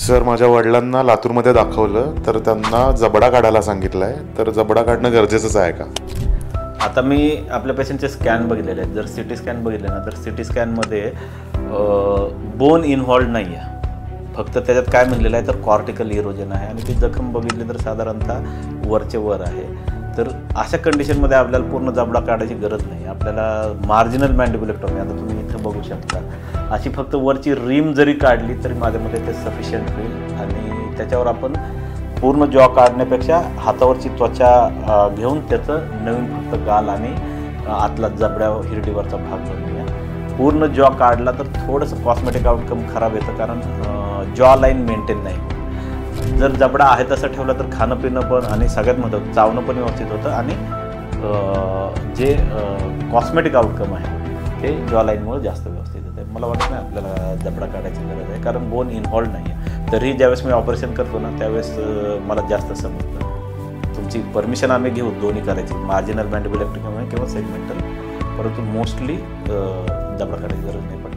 Sir माझ्या वडिलांना लातूरमध्ये दाखवलं तर त्यांना जबडा काढायला सांगितलं आहे, तर जबडा काढणं गरजेचंच आहे का? आता मी आपल्या पेशंटचे स्कॅन बघितलेले आहेत. जर सी टी स्कॅन बघितले ना तर सी टी स्कॅनमध्ये बोन इन्व्हॉल्ड नाही आहे. फक्त त्याच्यात काय म्हणलेलं आहे तर कॉर्टिकल इरोजन आहे आणि ती जखम बघितली तर साधारणतः वरचे वर आहे. तर अशा कंडिशनमध्ये आपल्याला पूर्ण जबडा काढायची गरज नाही. आपल्याला मार्जिनल मॅन्डिब्युलेक्टॉमी, आता तुम्ही इथं बघू शकता, अशी फक्त वरची रिम जरी काढली तरी माझ्यामध्ये ते सफिशियंट होईल आणि त्याच्यावर आपण पूर्ण जॉ काढण्यापेक्षा हातावरची त्वचा घेऊन त्याचं नवीन फक्त गाल आणि आतला जबड्या हिरडीवरचा भाग बनवूया. पूर्ण जॉ काढला तर थोडंसं कॉस्मेटिक आउटकम खराब येतं, कारण जॉ लाईन मेंटेन नाही होत. जर जबडा आहे तसं ठेवला तर खाणं पिणं पण आणि सगळ्यात महत्त्वाचं चावणं पण व्यवस्थित होतं आणि जे कॉस्मेटिक आउटकम आहे ते जॉ लाईनमुळे जास्त व्यवस्थित होतं. मला वाटत नाही आपल्याला जबडा काढायची गरज आहे, कारण बोन इन्व्हॉल्ड नाही आहे. तरीही ज्यावेळेस मी ऑपरेशन करतो ना त्यावेळेस मला जास्त समजतं. तुमची परमिशन आम्ही घेऊ दोन्ही करायची, मार्जिनल मॅन्डिब्युलेक्टॉमी किंवा सेगमेंटल, परंतु मोस्टली जबडा काढायची गरज नाही पडत.